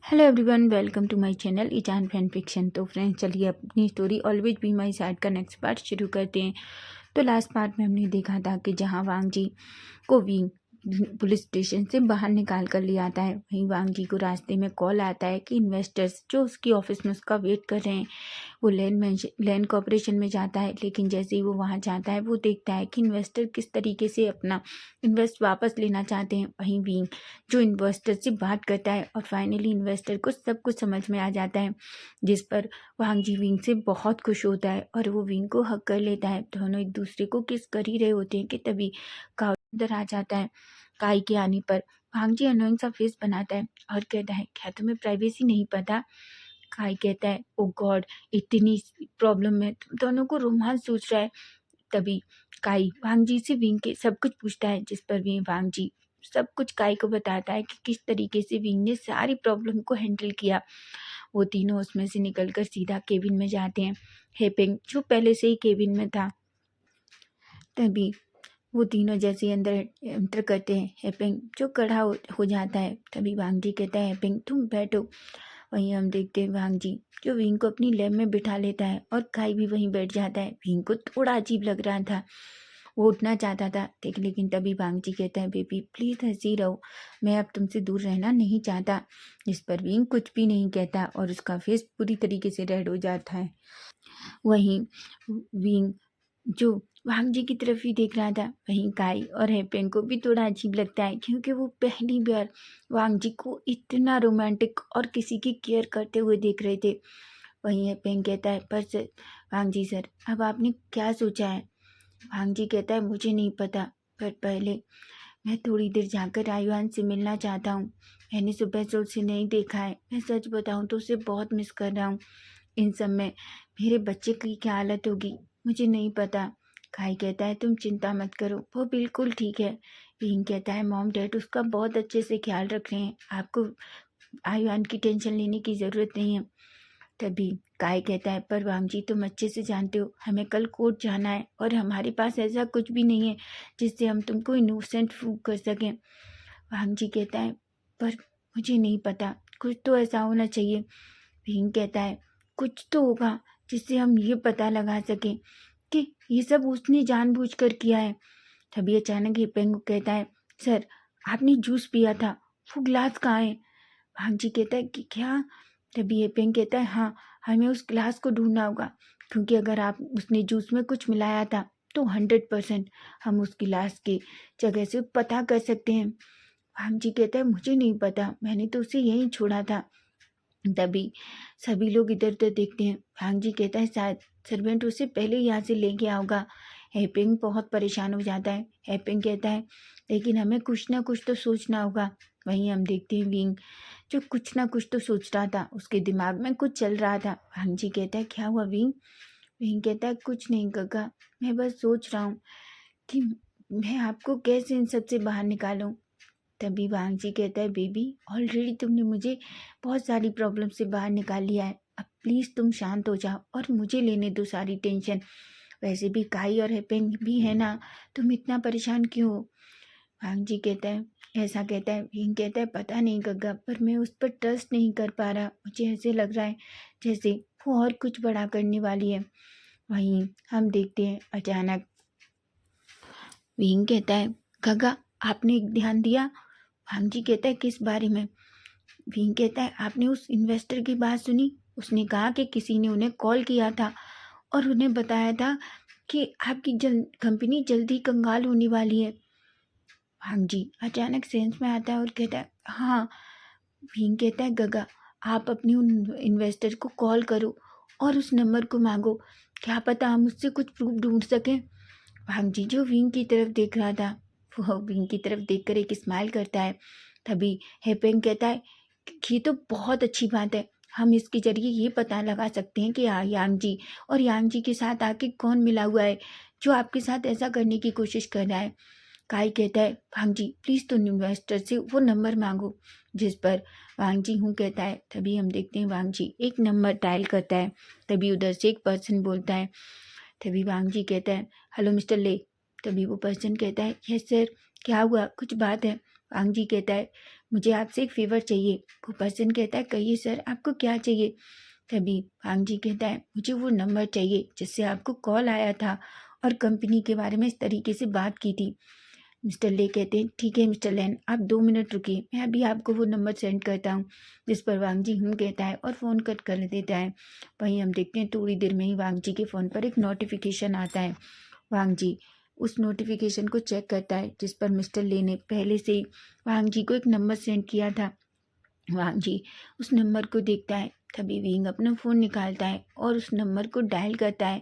Hello everyone, welcome to my channel ईजान fan fiction. तो friends, चलिए अपनी story always be my side का नेक्स्ट पार्ट शुरू करते हैं। तो लास्ट पार्ट में हमने देखा था कि जहां वांग जी को विंग पुलिस स्टेशन से बाहर निकाल कर ले आता है, वहीं वांग जी को रास्ते में कॉल आता है कि इन्वेस्टर्स जो उसकी ऑफिस में उसका वेट कर रहे हैं। वो लैंड कॉर्पोरेशन में जाता है, लेकिन जैसे ही वो वहाँ जाता है वो देखता है कि इन्वेस्टर किस तरीके से अपना इन्वेस्ट वापस लेना चाहते हैं। वहीं विंग जो इन्वेस्टर से बात करता है और फाइनली इन्वेस्टर को सब कुछ समझ में आ जाता है, जिस पर वांग जी विंग से बहुत खुश होता है और वो विंग को हक कर लेता है। दोनों एक दूसरे को किस कर ही रहे होते हैं कि तभी काउ अंदर आ जाता है। काई के आने पर वांग जी अनोइंग सा फेस बनाता है और कहता है, क्या तुम्हें प्राइवेसी नहीं पता? काई कहता है, ओ गॉड, इतनी प्रॉब्लम में तुम दोनों को रोमांस सोच रहा है। तभी काई वांग जी से विंग के सब कुछ पूछता है, जिस पर भी वांग जी सब कुछ काई को बताता है कि किस तरीके से विंग ने सारी प्रॉब्लम को हैंडल किया। वो तीनों उसमें से निकलकर सीधा केबिन में जाते हैं। हेपेंग जो पहले से ही केबिन में था, तभी वो तीनों जैसे ही अंदर एंटर करते हैं, हेपेंग जो खड़ा हो जाता है। तभी वांग जी कहता है, हेपेंग तुम बैठो। वहीं हम देखते हैं वांग जी जो विंग को अपनी लैब में बिठा लेता है और काई भी वहीं बैठ जाता है। विंग को थोड़ा अजीब लग रहा था, वो उठना चाहता था, लेकिन तभी वांग जी कहता है, बेबी प्लीज़ हंसी रहो, मैं अब तुमसे दूर रहना नहीं चाहता। जिस पर विंग कुछ भी नहीं कहता और उसका फेस पूरी तरीके से रेड हो जाता है। वहीं विंग जो वांग जी की तरफ ही देख रहा था, वहीं काई और हेपेंग को भी थोड़ा अजीब लगता है, क्योंकि वो पहली बार वांग जी को इतना रोमांटिक और किसी की केयर करते हुए देख रहे थे। वहीं हेपेंग कहता है, पर सर वांग जी सर, अब आपने क्या सोचा है? वांग जी कहता है, मुझे नहीं पता, पर पहले मैं थोड़ी देर जाकर आयुआन से मिलना चाहता हूँ। मैंने सुबह से उसे नहीं देखा है, मैं सच बताऊँ तो उसे बहुत मिस कर रहा हूँ। इन सब में मेरे बच्चे की क्या हालत होगी मुझे नहीं पता। काई कहता है, तुम चिंता मत करो, वो बिल्कुल ठीक है। विंग कहता है, मॉम डैड उसका बहुत अच्छे से ख्याल रख रहे हैं, आपको आयुआन की टेंशन लेने की ज़रूरत नहीं है। तभी काय कहता है, पर वांग जी तुम अच्छे से जानते हो हमें कल कोर्ट जाना है और हमारे पास ऐसा कुछ भी नहीं है जिससे हम तुमको इनोसेंट प्रूव कर सकें। वांग जी कहता है, पर मुझे नहीं पता, कुछ तो ऐसा होना चाहिए। भीम कहता है, कुछ तो होगा जिससे हम ये पता लगा सकें कि ये सब उसने जानबूझकर किया है। तभी अचानक हिपेंग कहता है, सर आपने जूस पिया था, वो ग्लास कहाँ है? भांग जी कहता है कि क्या? तभी हिपेंग कहता है, हाँ, हमें उस ग्लास को ढूंढना होगा, क्योंकि अगर आप उसने जूस में कुछ मिलाया था तो 100% हम उस गिलास की जगह से पता कर सकते हैं। भांग जी कहता है, मुझे नहीं पता, मैंने तो उसे यहीं छोड़ा था। तभी सभी लोग इधर उधर देखते हैं। भांग जी कहता है, शायद सर्वेंट उसे पहले यहाँ से लेके आओगा। हैपिंग बहुत परेशान हो जाता है। हैपिंग कहता है, लेकिन हमें कुछ ना कुछ तो सोचना होगा। वहीं हम देखते हैं विंग जो कुछ ना कुछ तो सोच रहा था, उसके दिमाग में कुछ चल रहा था। भांग जी कहता है, क्या हुआ विंग? विंग कहता है, कुछ नहीं गगा, मैं बस सोच रहा हूँ कि मैं आपको कैसे इन सब से बाहर निकालूं। तभी वांग जी कहता है, बेबी ऑलरेडी तुमने मुझे बहुत सारी प्रॉब्लम से बाहर निकाल लिया है, अब प्लीज़ तुम शांत हो जाओ और मुझे लेने दो सारी टेंशन। वैसे भी काई और हेपेंग भी है ना, तुम इतना परेशान क्यों हो? वांग जी कहता है, ऐसा कहता है। विंग कहता है, पता नहीं गग्गा, पर मैं उस पर ट्रस्ट नहीं कर पा रहा, मुझे ऐसे लग रहा है जैसे वो और कुछ बड़ा करने वाली है। वहीं हम देखते हैं अचानक विंग कहता है, गग्गा आपने ध्यान दिया? भांग जी कहता है, किस बारे में? विंग कहता है, आपने उस इन्वेस्टर की बात सुनी? उसने कहा कि किसी ने उन्हें कॉल किया था और उन्हें बताया था कि आपकी कंपनी जल्दी कंगाल होने वाली है। भांग जी अचानक सेंस में आता है और कहता है, हाँ। विंग कहता है, गगा आप अपनी उन इन्वेस्टर को कॉल करो और उस नंबर को मांगो, क्या पता हम उससे कुछ प्रूफ ढूंढ सकें। भांग जी जो विंग की तरफ देख रहा था, वो विंग की तरफ देखकर एक स्माइल करता है। तभी हेपेंग कहता है, ये तो बहुत अच्छी बात है, हम इसके जरिए ये पता लगा सकते हैं कि यांग जी और यांग जी के साथ आके कौन मिला हुआ है जो आपके साथ ऐसा करने की कोशिश कर रहा है। काई कहता है, वांग जी प्लीज़ तुम इन्वेस्टर से वो नंबर मांगो। जिस पर वांग जी हूँ कहता है। तभी हम देखते हैं वांग जी एक नंबर डायल करता है। तभी उधर से एक पर्सन बोलता है। तभी वांग जी कहता है, हेलो मिस्टर ले। तभी वो पर्सन कहता है, यस सर, क्या हुआ, कुछ बात है? वांग जी कहता है, मुझे आपसे एक फ़ेवर चाहिए। वो पर्सन कहता है कहिए सर आपको क्या चाहिए? तभी वांग जी कहता है मुझे वो नंबर चाहिए जिससे आपको कॉल आया था और कंपनी के बारे में इस तरीके से बात की थी। मिस्टर ले कहते हैं ठीक है मिस्टर लैन आप 2 मिनट रुकिए, मैं अभी आपको वो नंबर सेंड करता हूँ। जिस पर वांग जी कहता है और फ़ोन कट कर देता है। वहीं हम देखते हैं थोड़ी देर में ही वांग जी के फ़ोन पर एक नोटिफिकेशन आता है। वांग जी उस नोटिफिकेशन को चेक करता है जिस पर मिस्टर ले ने पहले से ही वांग जी को एक नंबर सेंड किया था। वांग जी उस नंबर को देखता है। तभी विंग अपना फ़ोन निकालता है और उस नंबर को डायल करता है,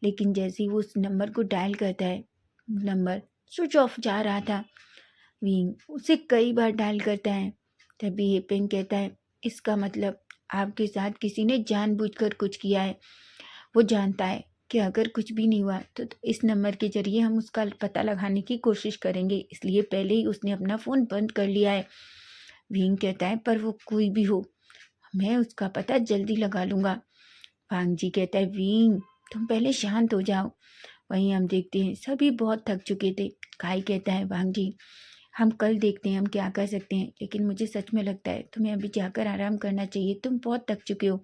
लेकिन जैसे ही वो उस नंबर को डायल करता है नंबर स्विच ऑफ जा रहा था। विंग उसे कई बार डायल करता है। तभी ये पिंग कहता है इसका मतलब आपके साथ किसी ने जानबूझकर कुछ किया है। वो जानता है कि अगर कुछ भी नहीं हुआ तो इस नंबर के जरिए हम उसका पता लगाने की कोशिश करेंगे, इसलिए पहले ही उसने अपना फ़ोन बंद कर लिया है। विंग कहता है पर वो कोई भी हो मैं उसका पता जल्दी लगा लूँगा। वांग जी कहता है विंग तुम पहले शांत हो जाओ। वहीं हम देखते हैं सभी बहुत थक चुके थे। काई कहता है वांग जी हम कल देखते हैं हम क्या कर सकते हैं, लेकिन मुझे सच में लगता है तुम्हें अभी जाकर आराम करना चाहिए, तुम बहुत थक चुके हो।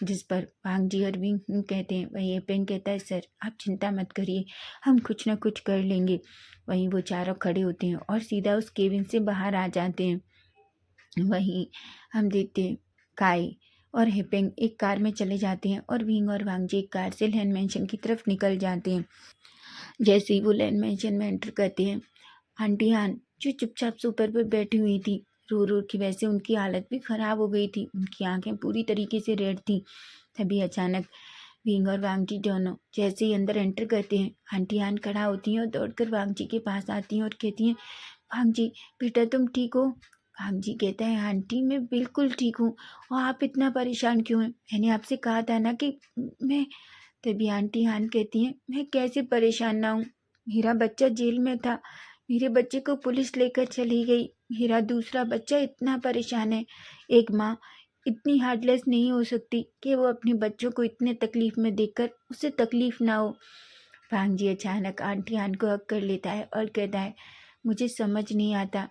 जिस पर वांग जी और विंग कहते हैं वहीं पेंग कहता है सर आप चिंता मत करिए हम कुछ ना कुछ कर लेंगे। वहीं वो चारों खड़े होते हैं और सीधा उस केबिन से बाहर आ जाते हैं। वहीं हम देखते हैं काई और हेपेंग एक कार में चले जाते हैं और विंग और वांग जी एक कार से लैंड मैंशन की तरफ निकल जाते हैं। जैसे ही वो लैंड मैंशन में एंटर करते हैं आंटी हान जो चुपचाप सोफे पर बैठी हुई थी रो रो की वजह से उनकी हालत भी ख़राब हो गई थी, उनकी आंखें पूरी तरीके से रेड थी। तभी अचानक विंग और वांग जी दोनों जैसे ही अंदर एंटर करते हैं आंटी हान खड़ा होती हैं और दौड़कर वांग जी के पास आती हैं और कहती हैं वांग जी बेटा तुम ठीक हो? वांग जी कहता है आंटी मैं बिल्कुल ठीक हूँ और आप इतना परेशान क्यों हैं? मैंने आपसे कहा था ना कि मैं। तभी आंटी हान कहती हैं मैं कैसे परेशान ना हूँ, मेरा बच्चा जेल में था, मेरे बच्चे को पुलिस लेकर चली गई, मेरा दूसरा बच्चा इतना परेशान है। एक माँ इतनी हार्टलेस नहीं हो सकती कि वो अपने बच्चों को इतने तकलीफ में देखकर उसे तकलीफ ना हो। भांग जी अचानक आंटी हान को हक कर लेता है और कहता है मुझे समझ नहीं आता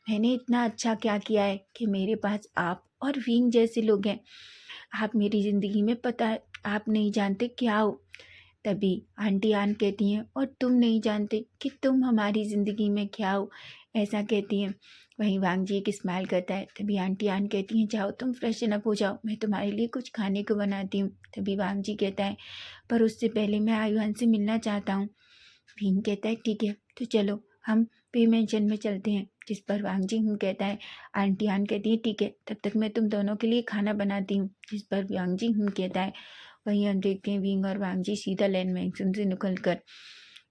मैंने इतना अच्छा क्या किया है कि मेरे पास आप और विंग जैसे लोग हैं। आप मेरी ज़िंदगी में पता है आप नहीं जानते क्या हो। तभी आंटी आन कहती हैं और तुम नहीं जानते कि तुम हमारी ज़िंदगी में क्या हो, ऐसा कहती हैं। वहीं वांग जी एक स्माइल करता है। तभी आंटी आन कहती हैं जाओ तुम फ्रेशन अप हो जाओ, मैं तुम्हारे लिए कुछ खाने को बनाती हूँ। तभी वांग जी कहता है पर उससे पहले मैं आयुआन से मिलना चाहता हूँ। भीम कहता है ठीक है तो चलो हम पे मेंशन में चलते हैं। जिस पर वांग जी कहता है आंटी आन कहती है ठीक है तब तक मैं तुम दोनों के लिए खाना बनाती हूँ। जिस पर वांग जी कहता है। वहीं हम देखते हैं विंग और वांग जी सीधा लैंड मैंशन से निकल कर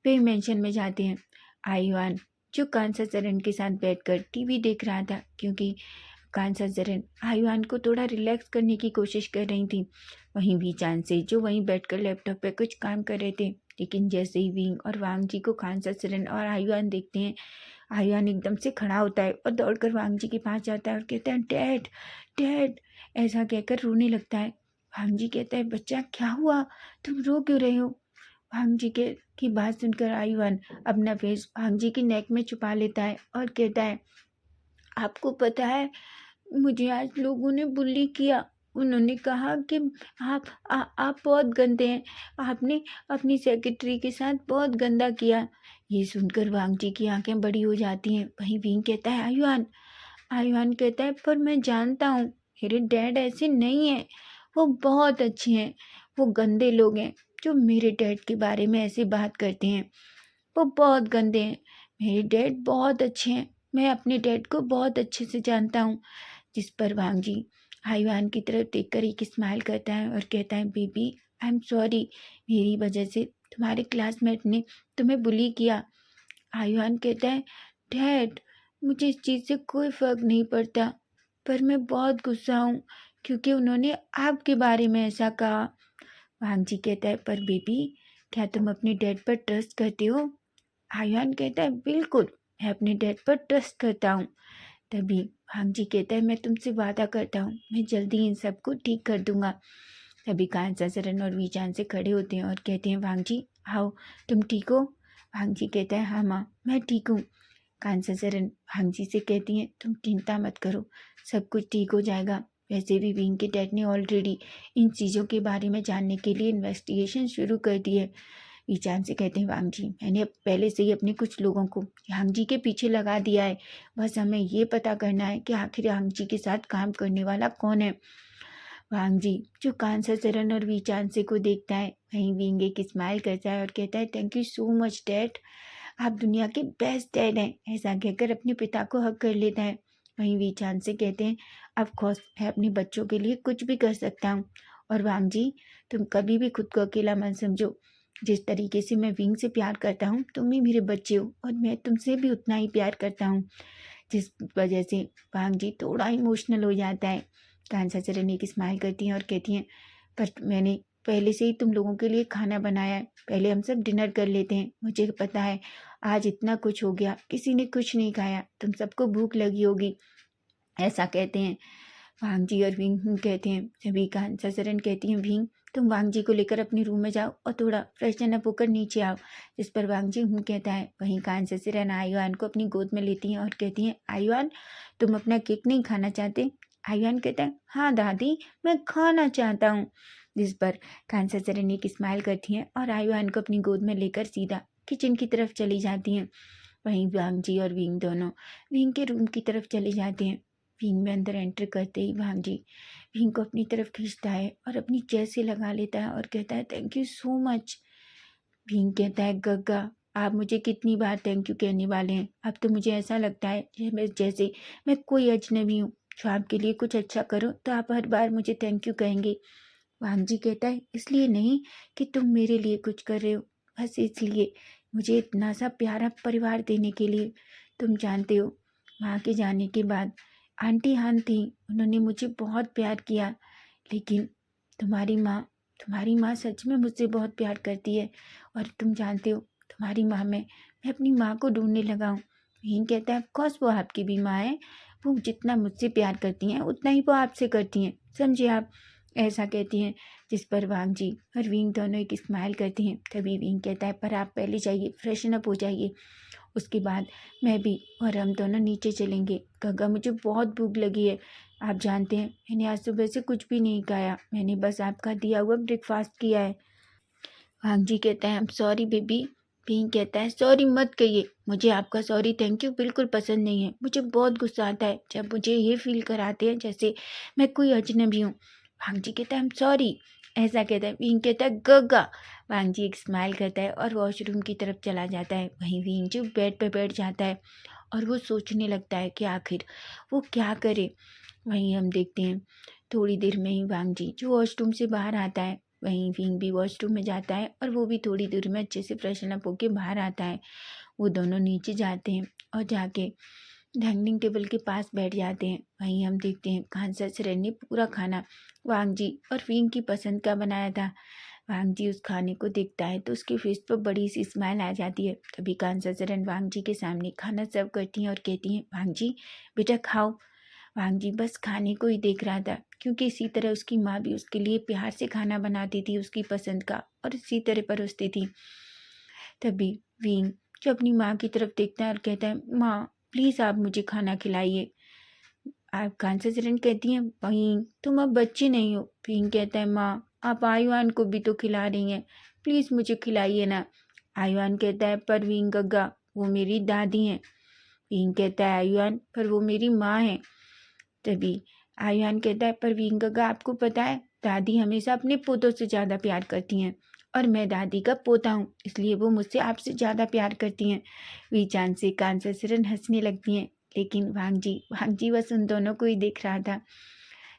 पे मेंशन में जाते हैं। आयुआन जो कांसा चरण के साथ बैठकर टीवी देख रहा था क्योंकि कांसा चरण आयुआन को थोड़ा रिलैक्स करने की कोशिश कर रही थी। वहीं वीचान से जो वहीं बैठकर लैपटॉप पे कुछ काम कर रहे थे, लेकिन जैसे ही विंग और वांग जी को कांसा चरण और आयुआन देखते हैं आयुआन एकदम से खड़ा होता है और दौड़कर वांग जी के पास जाता है और कहता है डैड डैड, ऐसा कहकर रोने लगता है। वांग जी कहता है बच्चा क्या हुआ, तुम रो क्यों रहे हो? वांग जी के की बात सुनकर आयुआन अपना फेस वांग जी की नेक में छुपा लेता है और कहता है आपको पता है मुझे आज लोगों ने बुली किया, उन्होंने कहा कि आप बहुत गंदे हैं, आपने अपनी सेक्रेटरी के साथ बहुत गंदा किया। ये सुनकर वांग जी की आंखें बड़ी हो जाती हैं। वहीं विंग कहता है आयुआन, आयुआन कहता है पर मैं जानता हूँ मेरे डैड ऐसे नहीं हैं, वो बहुत अच्छे हैं, वो गंदे लोग हैं जो मेरे डैड के बारे में ऐसी बात करते हैं, वो बहुत गंदे हैं, मेरे डैड बहुत अच्छे हैं, मैं अपने डैड को बहुत अच्छे से जानता हूँ। जिस पर वांग जी आयुआन की तरफ देखकर एक स्माइल करता है और कहता है बेबी आई एम सॉरी, मेरी वजह से तुम्हारे क्लासमेट ने तुम्हें बुली किया। आयुआन कहता है डैड मुझे इस चीज़ से कोई फ़र्क नहीं पड़ता, पर मैं बहुत गुस्सा हूँ क्योंकि उन्होंने आपके बारे में ऐसा कहा। वांग जी कहता है पर बेबी क्या तुम अपने डैड पर ट्रस्ट करते हो? आयुआन कहता है बिल्कुल, मैं अपने डैड पर ट्रस्ट करता हूँ। तभी भांग जी कहता है मैं तुमसे वादा करता हूँ मैं जल्दी इन सबको ठीक कर दूंगा। तभी कांसा चरण और वीचान से खड़े होते हैं और कहते हैं भांग जी आओ तुम ठीक हो? भांग जी कहता है हाँ माँ मैं ठीक हूँ। कांसा चरण भांग जी से कहती हैं, तुम चिंता मत करो, सब कुछ ठीक हो जाएगा। वैसे भी विंग के डैड ने ऑलरेडी इन चीज़ों के बारे में जानने के लिए इन्वेस्टिगेशन शुरू कर दी है। ईचान से कहते हैं, वांग जी मैंने पहले से ही अपने कुछ लोगों को यांग जी के पीछे लगा दिया है। बस हमें ये पता करना है कि आखिर यांग जी के साथ काम करने वाला कौन है। वांग जी जो कांसा चरण और वीचान से को देखता है, वहीं विंग एक स्माइल करता है और कहता है, thank you so much dad, आप दुनिया के बेस्ट डैड हैं। ऐसा कहकर अपने पिता को हक कर लेता है। वहीं वीचान से कहते हैं, ऑफ कोर्स मैं अपने बच्चों के लिए कुछ भी कर सकता हूँ। और वांग जी तुम कभी भी खुद को अकेला मत समझो। जिस तरीके से मैं विंग से प्यार करता हूँ, तुम भी मेरे बच्चे हो और मैं तुमसे भी उतना ही प्यार करता हूँ। जिस वजह से वांग जी थोड़ा इमोशनल हो जाता है। कांसा चरण एक स्माइल करती हैं और कहती हैं, पर मैंने पहले से ही तुम लोगों के लिए खाना बनाया है, पहले हम सब डिनर कर लेते हैं। मुझे पता है आज इतना कुछ हो गया, किसी ने कुछ नहीं खाया, तुम सबको भूख लगी होगी। ऐसा कहते हैं वांग जी और विंग कहते हैं, जब कांसा चरण कहती हैं, विंग तुम वांग जी को लेकर अपने रूम में जाओ और थोड़ा फ्रेशन अप होकर नीचे आओ। जिस पर वांग जी कहता है। वहीं कांसा चरण आयुआन को अपनी गोद में लेती हैं और कहती हैं, आयुआन तुम अपना केक नहीं खाना चाहते। आयुआन कहता है, हाँ दादी मैं खाना चाहता हूँ। जिस पर कांसा चरण एक स्माइल करती हैं और आयुआन को अपनी गोद में लेकर सीधा किचन की तरफ चली जाती हैं। वहीं वांग जी और विंग दोनों विंग के रूम की तरफ चले जाते हैं। विंग में अंदर एंटर करते ही वांग जी विंग को अपनी तरफ खींचता है और अपनी चेस्ट से लगा लेता है और कहता है, thank you so much. Wing कहता है, गग्गा आप मुझे कितनी बार थैंक यू कहने वाले हैं। अब तो मुझे ऐसा लगता है जैसे मैं कोई अजनबी हूँ। जो आपके लिए कुछ अच्छा करो तो आप हर बार मुझे थैंक यू कहेंगे। वांग जी कहता है, इसलिए नहीं कि तुम मेरे लिए कुछ कर रहे हो, बस इसलिए मुझे इतना सा प्यारा परिवार देने के लिए। तुम जानते हो वहाँ के जाने के बाद आंटी हान थी, उन्होंने मुझे बहुत प्यार किया, लेकिन तुम्हारी माँ सच में मुझसे बहुत प्यार करती है। और तुम जानते हो तुम्हारी माँ में मैं अपनी माँ को ढूंढने लगा हूँ। यही कहता है, ऑफकोर्स वो आपकी भी माँ है, वो जितना मुझसे प्यार करती हैं उतना ही वो आपसे करती हैं, समझे आप। ऐसा कहती हैं। जिस पर वांग जी और विंग दोनों एक स्माइल करती हैं। तभी विंग कहता है, पर आप पहले जाइए फ्रेशन अप हो जाइए, उसके बाद मैं भी और हम दोनों नीचे चलेंगे। गग्गा मुझे बहुत भूख लगी है, आप जानते हैं मैंने आज सुबह से कुछ भी नहीं खाया, मैंने बस आपका दिया हुआ ब्रेकफास्ट किया है। वांग जी कहता है, I am sorry baby. Wing कहता है, सॉरी मत कहिए, मुझे आपका सॉरी थैंक यू बिल्कुल पसंद नहीं है। मुझे बहुत गुस्सा आता है जब मुझे ये फील कराते हैं जैसे मैं कोई अजनबी हूँ। वांग जी कहता है, आई एम सॉरी। ऐसा कहता है। विंग कहता है, गग्गा। वांग जी एक स्माइल करता है और वॉशरूम की तरफ चला जाता है। वहीं विंग जो बेड पे बैठ जाता है और वो सोचने लगता है कि आखिर वो क्या करे। वहीं हम देखते हैं थोड़ी देर में ही वांग जी जो वॉशरूम से बाहर आता है, वहीं विंग भी वॉशरूम में जाता है और वो भी थोड़ी देर में अच्छे से फ्रेशन अप होके बाहर आता है। वो दोनों नीचे जाते हैं और जाके डाइनिंग टेबल के पास बैठ जाते हैं। वहीं हम देखते हैं कांसा चरण ने पूरा खाना वांग जी और विंग की पसंद का बनाया था। वांग जी उस खाने को देखता है तो उसके फेस पर बड़ी सी स्माइल आ जाती है। तभी कांसा चरण वांग जी के सामने खाना सर्व करती हैं और कहती हैं, वांग जी बेटा खाओ। वांग जी बस खाने को ही देख रहा था, क्योंकि इसी तरह उसकी माँ भी उसके लिए प्यार से खाना बनाती थी उसकी पसंद का और इसी तरह परोसती थी। तभी विंग जो अपनी माँ की तरफ देखता है और कहता है, माँ प्लीज़ आप मुझे खाना खिलाइए। आप कांसा चरण कहती हैं, विंग तुम अब बच्ची नहीं हो। विंग कहता है, माँ आप आयुआन को भी तो खिला रही हैं, प्लीज़ मुझे खिलाइए ना। आयुआन कहता है, पर विंग गग्गा वो मेरी दादी हैं। विंग कहता है, आयुआन पर वो मेरी माँ है। तभी आयुआन कहता है, पर विंग गग्गा आपको पता है दादी हमेशा अपने पोतों से ज़्यादा प्यार करती हैं और मैं दादी का पोता हूँ, इसलिए वो मुझसे आपसे ज़्यादा प्यार करती हैं। वीचान से कांसा चरण हंसने लगती हैं, लेकिन वांग जी बस उन दोनों को ही देख रहा था।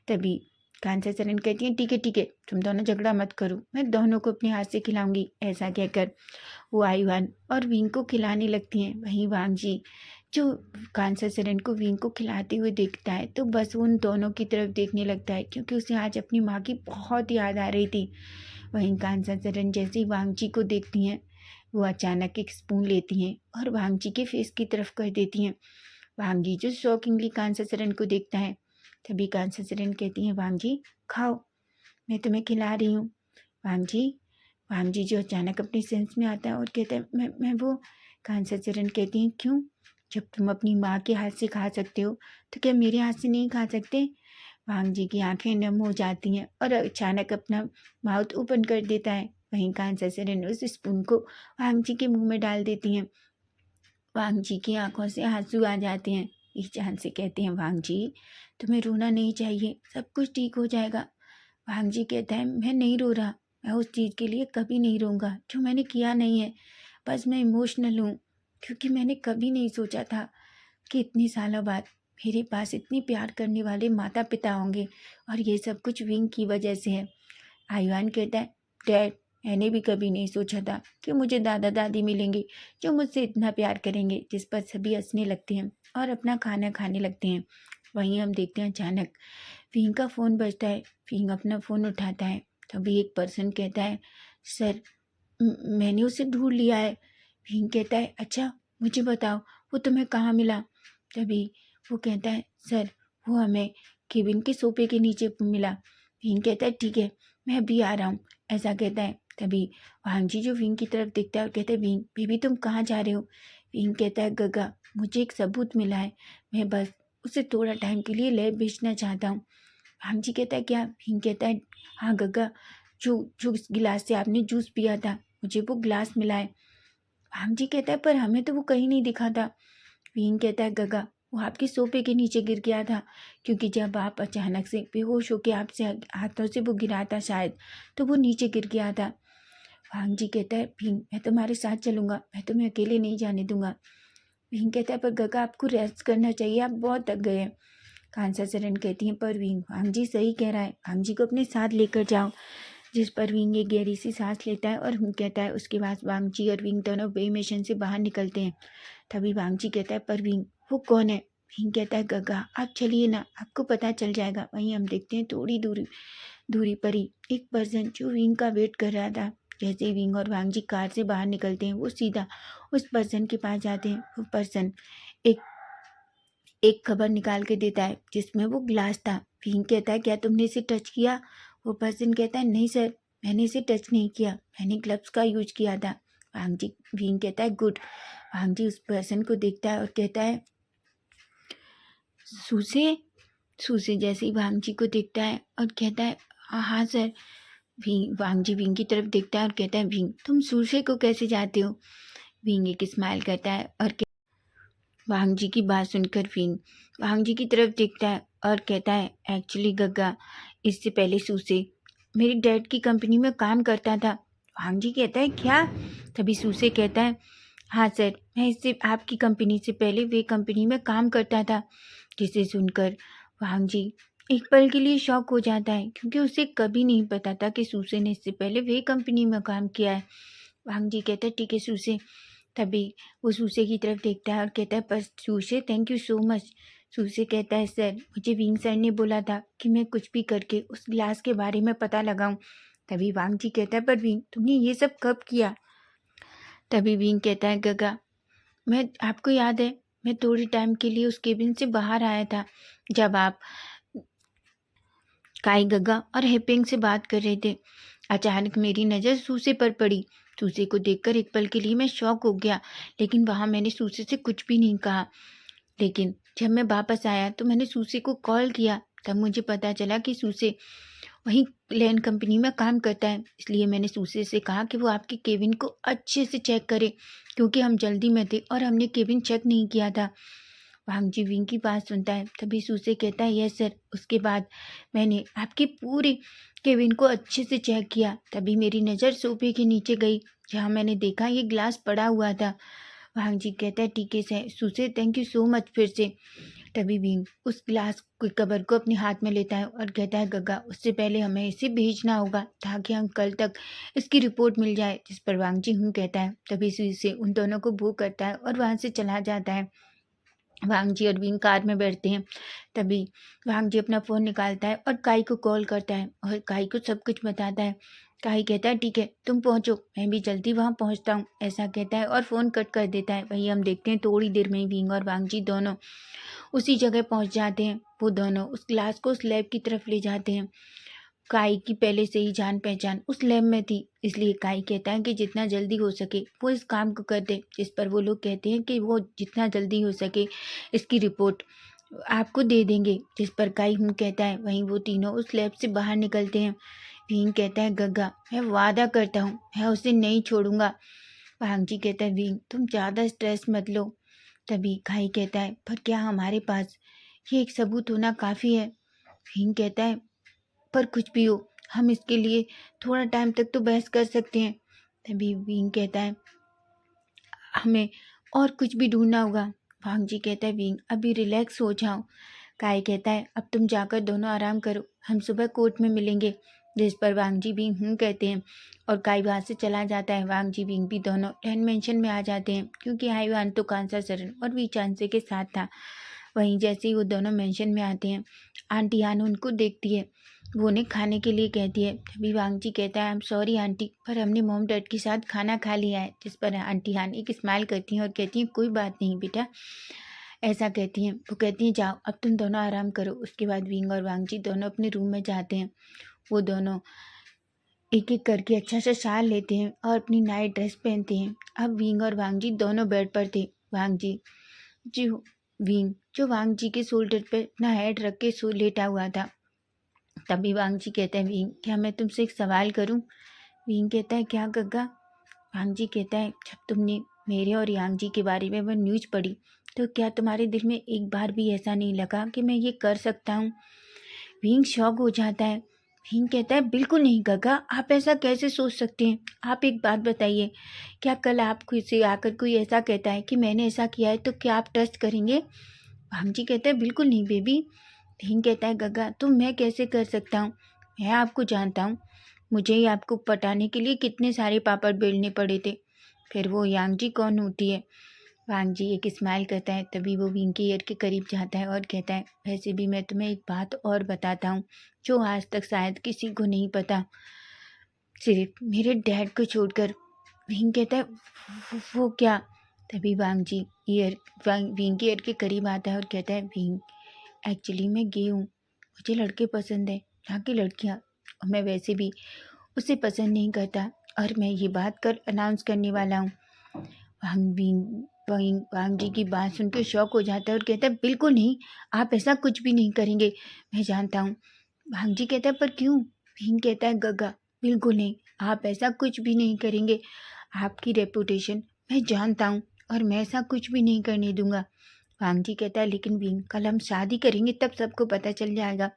तभी कांसा चरण कहती हैं, ठीक है तुम दोनों झगड़ा मत करो, मैं दोनों को अपने हाथ से खिलाऊंगी। ऐसा कहकर वो आयुआन और विंग को खिलाने लगती हैं। वहीं वांग जी जो कांसा चरण को विंग को खिलाते हुए देखता है तो बस वो उन दोनों की तरफ देखने लगता है, क्योंकि उसे आज अपनी माँ की बहुत याद आ रही थी। वहीं कांसा चरण जैसे ही वांग जी को देखती हैं, वो अचानक एक स्पून लेती हैं और वांग जी के फेस की तरफ कर देती हैं। वांग जी जो शॉकिंगली कांसा चरण को देखता है। तभी कांसा चरण कहती हैं, वांग जी खाओ, मैं तुम्हें खिला रही हूँ। वांग जी जो अचानक अपनी सेंस में आता है और कहता है, मैं वो। कांसा चरण कहती हैं, क्यों जब तुम अपनी माँ के हाथ से खा सकते हो तो क्या मेरे हाथ से नहीं खा सकते? वांग जी की आंखें नम हो जाती हैं और अचानक अपना माउथ ओपन कर देता है। वहीं कांसा सरन उस स्पून को वांग जी के मुंह में डाल देती हैं। वांग जी की आंखों से आंसू आ जाते हैं। ईशान से कहते हैं, वांग जी तुम्हें रोना नहीं चाहिए, सब कुछ ठीक हो जाएगा। वांग जी कहता है, मैं नहीं रो रहा, मैं उस चीज़ के लिए कभी नहीं रोऊंगा जो मैंने किया नहीं है। बस मैं इमोशनल हूँ क्योंकि मैंने कभी नहीं सोचा था कि इतने सालों बाद मेरे पास इतनी प्यार करने वाले माता पिता होंगे और ये सब कुछ विंग की वजह से है। आयुआन कहता है, डैड मैंने भी कभी नहीं सोचा था कि मुझे दादा दादी मिलेंगे जो मुझसे इतना प्यार करेंगे। जिस पर सभी हंसने लगते हैं और अपना खाना खाने लगते हैं। वहीं हम देखते हैं अचानक विंग का फ़ोन बजता है। विंग अपना फ़ोन उठाता है। तभी एक पर्सन कहता है, सर मैंने उसे ढूंढ लिया है। विंग कहता है, अच्छा मुझे बताओ वो तुम्हें कहाँ मिला? तभी वो कहता है, सर वो हमें केबिन के सोफे के नीचे मिला। विंग कहता है, ठीक है मैं अभी आ रहा हूँ, ऐसा कहता है। तभी वांग जी जो विंग की तरफ देखता है और कहता है, विंग बेबी तुम कहाँ जा रहे हो? विंग कहता है, गगा मुझे एक सबूत मिला है, मैं बस उसे थोड़ा टाइम के लिए लैब भेजना चाहता हूँ। वांग जी कहता है, क्या? विंग कहता है, हाँ गगा, जो जो इस गिलास से आपने जूस पिया था मुझे वो गिलास मिला है। वांग जी कहता है, पर हमें तो वो कहीं नहीं दिखा था। विंग कहता है, गगा वो आपके सोफे के नीचे गिर गया था क्योंकि जब आप अचानक से बेहोश होकर आपसे हाथों से वो गिरा था शायद, तो वो नीचे गिर गया था। वांग जी कहता है, विंग मैं तुम्हारे साथ चलूंगा, मैं तुम्हें अकेले नहीं जाने दूंगा। विंग कहता है, पर गगा आपको रेस्ट करना चाहिए, आप बहुत थक गए हैं। कांसा चरण कहती हैं, पर विंग वांग जी सही कह रहा है, वांग जी को अपने साथ लेकर जाओ। जिस पर विंग एक गहरी सी सांस लेता है और कहता है, उसके बाद वांग जी और विंग दोनों वे मिशन से बाहर निकलते हैं। तभी वांग जी कहता है, पर विंग वो कौन है? विंग कहता है, गगा आप चलिए ना, आपको पता चल जाएगा। वहीं हम देखते हैं थोड़ी दूरी दूरी पर ही एक पर्सन जो विंग का वेट कर रहा था। जैसे ही विंग और वांग जी कार से बाहर निकलते हैं वो सीधा उस पर्सन के पास जाते हैं। वो पर्सन एक एक खबर निकाल के देता है जिसमें वो ग्लास था। विंग कहता है, क्या तुमने इसे टच किया? वो पर्सन कहता है, नहीं सर मैंने इसे टच नहीं किया, मैंने ग्लव्स का यूज किया था। विंग कहता है, गुड। वांग जी उस पर्सन को देखता है और कहता है, सूसे? सूसे जैसे ही वांग जी को देखता है और कहता है, हाँ हाँ सर। वांग जी विंग की तरफ देखता है और कहता है, विंग तुम सूसे को कैसे जाते हो? विंग एक स्माइल करता है और वांग जी की बात सुनकर विंग वांग जी की तरफ देखता है और कहता है, एक्चुअली गग्गा इससे पहले सूसे मेरी डैड की कंपनी में काम करता था। वांग जी कहता है, क्या? तभी सूसे कहता है, हाँ सर मैं इससे आपकी कंपनी से पहले वे कंपनी में काम करता था। जिसे सुनकर वांग जी एक पल के लिए शॉक हो जाता है क्योंकि उसे कभी नहीं पता था कि सूसे ने इससे पहले वे कंपनी में काम किया है। वांग जी कहता है, ठीक है सूसे। तभी वो सूसे की तरफ देखता है और कहता है, पर SUSE thank you so much. SUSE कहता है, सर मुझे विंग सर ने बोला था कि मैं कुछ भी करके उस ग्लास के बारे में पता लगाऊं। तभी वांग जी कहता है, पर विंग तुमने ये सब कब किया? तभी विंग कहता है, गगा मैं आपको याद है मैं थोड़ी टाइम के लिए उस केबिन से बाहर आया था जब आप काई गगा और हेपेंग से बात कर रहे थे। अचानक मेरी नज़र सूसे पर पड़ी। सूसे को देखकर एक पल के लिए मैं शॉक हो गया, लेकिन वहाँ मैंने सूसे से कुछ भी नहीं कहा। लेकिन जब मैं वापस आया तो मैंने सूसे को कॉल किया। तब मुझे पता चला कि सूसे वहीं लैंड कंपनी में काम करता है। इसलिए मैंने सूसे से कहा कि वो आपके केबिन को अच्छे से चेक करे क्योंकि हम जल्दी में थे और हमने केबिन चेक नहीं किया था। वांग जी विंग की बात सुनता है। तभी सूसे कहता है, यस सर। उसके बाद मैंने आपके पूरे केबिन को अच्छे से चेक किया। तभी मेरी नज़र सोफे के नीचे गई जहाँ मैंने देखा ये ग्लास पड़ा हुआ था। वांग जी कहता है, ठीक है सर सूसे थैंक यू सो मच फिर से। तभी विंग उस ग्लास के कवर को अपने हाथ में लेता है और कहता है, गगा उससे पहले हमें इसे भेजना होगा ताकि हम कल तक इसकी रिपोर्ट मिल जाए। जिस पर वांग जी हूँ कहता है। तभी सूसे उन दोनों को भूख करता है और वहाँ से चला जाता है। वांग जी और विंग कार में बैठते हैं। तभी वांग जी अपना फ़ोन निकालता है और काई को कॉल करता है और काई को सब कुछ बताता है। काई कहता है, ठीक है तुम पहुंचो, मैं भी जल्दी वहां पहुंचता हूं, ऐसा कहता है और फ़ोन कट कर देता है। वही हम देखते हैं थोड़ी देर में ही विंग और वांग जी दोनों उसी जगह पहुंच जाते हैं। वो दोनों उस ग्लास को उस लैब की तरफ ले जाते हैं। काई की पहले से ही जान पहचान उस लैब में थी, इसलिए काई कहता है कि जितना जल्दी हो सके वो इस काम को कर दे। जिस पर वो लोग कहते हैं कि वो जितना जल्दी हो सके इसकी रिपोर्ट आपको दे देंगे। जिस पर काई हूँ कहता है। वहीं वो तीनों उस लैब से बाहर निकलते हैं। भीम कहता है गग्गा मैं वादा करता हूँ मैं उसे नहीं छोड़ूंगा। भांगजी कहता है भीम तुम ज़्यादा स्ट्रेस मत लो। तभी काई कहता है पर क्या हमारे पास ये एक सबूत होना काफ़ी है। भीम कहता है पर कुछ भी हो हम इसके लिए थोड़ा टाइम तक तो बहस कर सकते हैं। तभी भीम कहता है हमें और कुछ भी ढूंढना होगा। भांगजी कहता है भीम अभी रिलैक्स हो जाओ। काई कहता है अब तुम जाकर दोनों आराम करो हम सुबह कोर्ट में मिलेंगे। जिस पर वांगजी भी कहते हैं और काई वहाँ से चला जाता है। वांगजी विंग भी दोनों लैंड मेंशन में आ जाते हैं क्योंकि हाईवान तो कांसा शरण और वी चांसे के साथ था। वहीं जैसे ही वो दोनों मेंशन में आते हैं आंटी हान उनको देखती है। वो उन्हें खाने के लिए कहती है। तभी वांगजी कहता है आई एम सॉरी आंटी पर हमने मॉम डैड के साथ खाना खा लिया है। जिस पर आंटी हान एक स्माइल करती हैं और कहती हैं कोई बात नहीं बेटा। ऐसा कहती हैं। वो कहती हैं जाओ अब तुम दोनों आराम करो। उसके बाद विंग और वांगजी दोनों अपने रूम में जाते हैं। वो दोनों एक एक करके अच्छा सा शाल लेते हैं और अपनी नाइट ड्रेस पहनते हैं। अब विंग और वांगजी दोनों बेड पर थे। वांगजी जो विंग जो वांगजी के शोल्डर पर अपना हेड रख के सो लेटा हुआ था। तभी वांगजी कहता है विंग क्या मैं तुमसे एक सवाल करूं। विंग कहता है क्या गग्गा। वांगजी कहता है जब तुमने मेरे और यांगजी के बारे में वो न्यूज़ पढ़ी तो क्या तुम्हारे दिल में एक बार भी ऐसा नहीं लगा कि मैं ये कर सकता हूँ। विंग शॉक हो जाता है। विंग कहता है बिल्कुल नहीं गग्गा आप ऐसा कैसे सोच सकते हैं। आप एक बात बताइए क्या कल आपको से आकर कोई ऐसा कहता है कि मैंने ऐसा किया है तो क्या आप ट्रस्ट करेंगे। वांगजी कहता है बिल्कुल नहीं बेबी। विंग कहता है गग्गा तो मैं कैसे कर सकता हूँ। मैं आपको जानता हूँ मुझे ही आपको पटाने के लिए कितने सारे पापड़ बेलने पड़े थे। फिर वो यांगजी कौन होती है। वांगजी एक स्माइल करता है। तभी वो विंग के ईयर के करीब जाता है और कहता है वैसे भी मैं तुम्हें एक बात और बताता हूँ जो आज तक शायद किसी को नहीं पता सिर्फ मेरे डैड को छोड़कर। विंग कहता है वो क्या। तभी वांगजी विंग के ईयर के करीब आता है और कहता है विंग एक्चुअली मैं गे हूँ मुझे लड़के पसंद है ना कि लड़कियाँ और मैं वैसे भी उसे पसंद नहीं करता और मैं ये बात कर अनाउंस करने वाला हूँ। वांगजी की बात सुनकर शॉक हो जाता है और कहता है बिल्कुल नहीं आप ऐसा कुछ भी नहीं करेंगे मैं जानता हूँ। वांगजी कहता है पर क्यों। विंग कहता है गग्गा बिल्कुल नहीं आप ऐसा कुछ भी नहीं करेंगे। आपकी रेपुटेशन मैं जानता हूँ और मैं ऐसा कुछ भी नहीं करने दूंगा। वांगजी कहता है लेकिन विंग कल हम शादी करेंगे तब सबको पता चल जाएगा।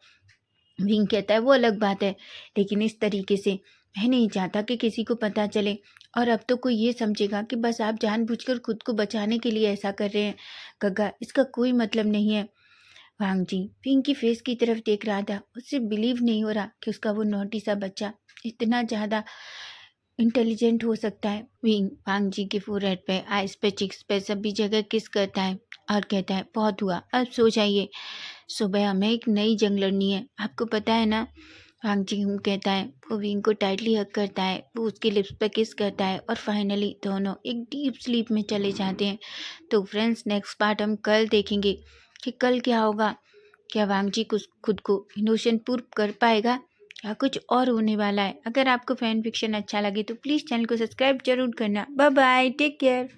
विंग कहता है वो अलग बात है लेकिन इस तरीके से मैं नहीं चाहता कि किसी को पता चले और अब तो कोई ये समझेगा कि बस आप जानबूझकर खुद को बचाने के लिए ऐसा कर रहे हैं। गग्गा इसका कोई मतलब नहीं है। वांगजी विंग की फेस की तरफ देख रहा था। उससे बिलीव नहीं हो रहा कि उसका वो नॉटी सा बच्चा इतना ज़्यादा इंटेलिजेंट हो सकता है। विंग वांगजी के फोरहेड पे आइस पे चिक्स पे सभी जगह किस करता है और कहता है बहुत हुआ अब सो जाइए सुबह हमें एक नई जंग लड़नी है आपको पता है ना। वांगजी कहता है। वो विंग को टाइटली हग करता है। वो उसके लिप्स पे किस करता है और फाइनली दोनों एक डीप स्लीप में चले जाते हैं। तो फ्रेंड्स नेक्स्ट पार्ट हम कल देखेंगे कि कल क्या होगा। क्या वांगजी खुद को इनोसेंट प्रूव कर पाएगा या कुछ और होने वाला है। अगर आपको फैन फिक्शन अच्छा लगे तो प्लीज़ चैनल को सब्सक्राइब जरूर करना। Bye bye take care.